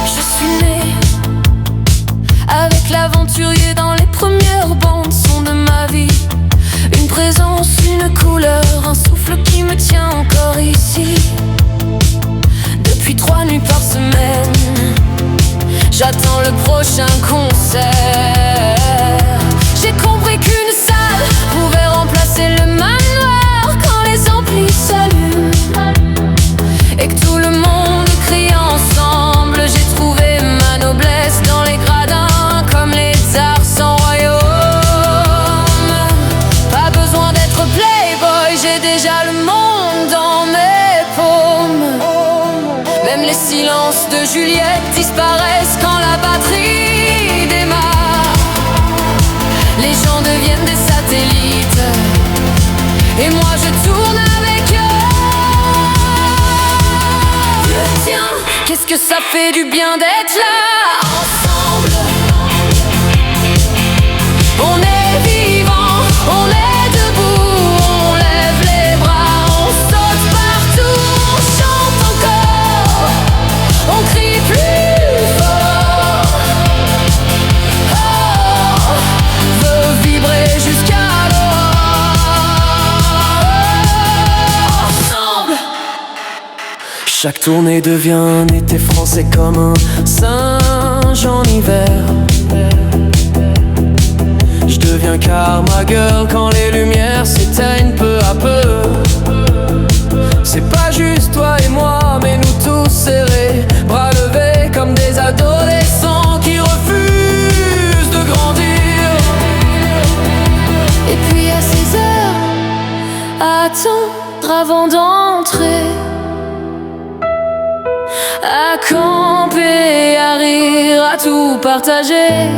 Je suis née avec l'aventurier dans les premières bandes son de ma vie. Une présence, une couleur, un souffle qui me tient encore ici. Depuis 3 nuits par semaine, j'attends le prochain concert. J'ai compris qu'une salle pouvait remplacer le manoir quand les amplis s'allument et que tout le monde crie ensemble. J'ai trouvé ma noblesse dans les gradins comme les tsars sans royaume. Pas besoin d'être playboy, j'ai déjà le monde dans mes paumes. Même les silences de Juliette disparaissent quand la batterie démarre. Les gens deviennent des satellites et moi je tourne avec eux. Tiens, qu'est-ce que ça fait du bien d'être là ensemble. On est vivant, on est debout, on lève les bras, on saute partout, on chante encore, on crie plus fort. Oh, veut vibrer jusqu'à l'aurore. Ensemble. Chaque tournée devient un été français comme un singe en hiver. Je deviens karma girl quand les lumières s'éteignent peu à peu. C'est pas juste toi et moi, mais nous tous serrés, bras levés comme des adolescents qui refusent de grandir. Et puis à 6 heures, attendre avant d'entrer, à camper, à rire, à tout partager.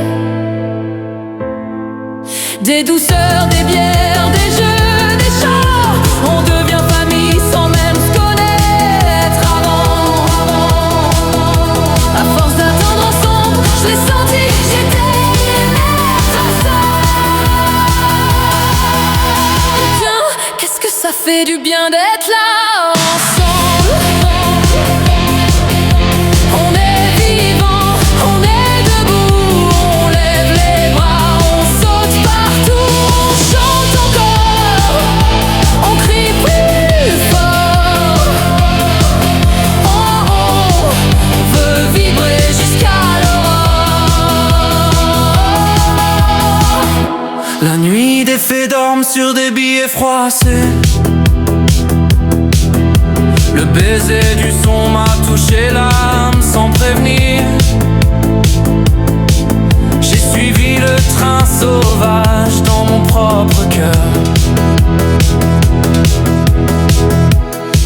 Des douceurs, des bières, des jeux, des chants. On devient famille sans même se connaître avant. À force d'attendre ensemble, je l'ai senti, j'étais maître à ça. Tiens, qu'est-ce que ça fait du bien d'être là ensemble. On est vivant, on est debout, on lève les bras, on saute partout, on chante encore, on crie plus fort. Oh, on veut vibrer jusqu'à l'aurore. La nuit, des fées dorment sur des billets froissés. Le baiser du son m'a touché l'âme sans prévenir. J'ai suivi le train sauvage dans mon propre cœur.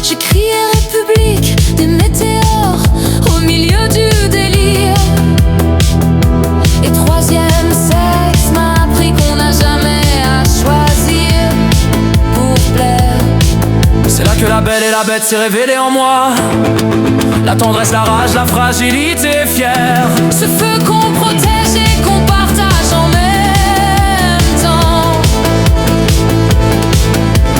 J'ai crié République des météores au milieu du délire. Et troisième sexe m'a appris qu'on n'a jamais à choisir pour plaire. C'est là que la belle et la bête s'est révélée en moi. La tendresse, la rage, la fragilité fière. Ce feu qu'on protège et qu'on partage en même temps.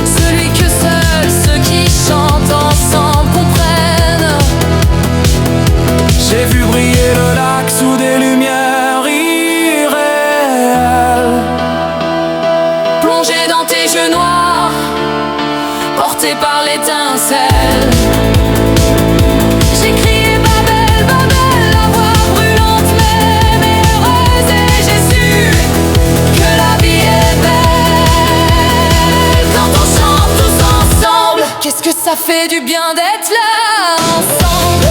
Celui que seuls ceux qui chantent ensemble comprennent. J'ai vu briller le lac sous des lumières irréelles. Plongé dans tes yeux noirs, porté par l'étincelle. J'ai crié Babel, Babel, la voix brûlante mais heureuse. Et j'ai su que la vie est belle quand on chante tous ensemble. Qu'est-ce que ça fait du bien d'être là ensemble.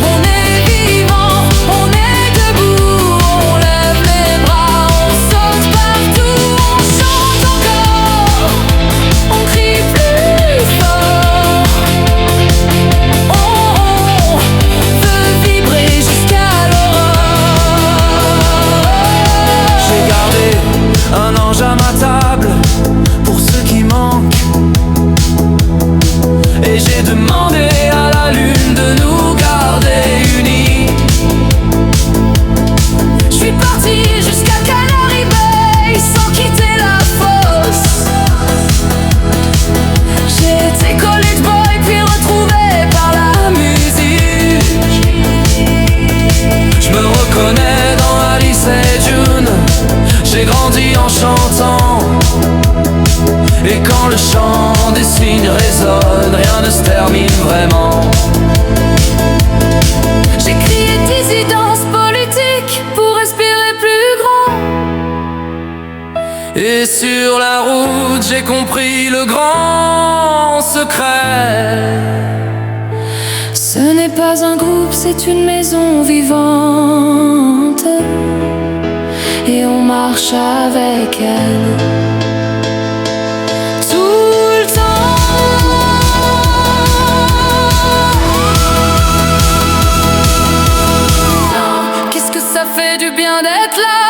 On est vivant, on est debout, on lève les bras, on saute partout, on chante encore, on crie plus fort. On veut vibrer jusqu'à l'aurore. J'ai gardé un ange à ma table pour ceux qui manquent. de grands secrets. Ce n'est pas un groupe, c'est une maison vivante, et on marche avec elle tout le temps. Qu'est-ce que ça fait du bien d'être là,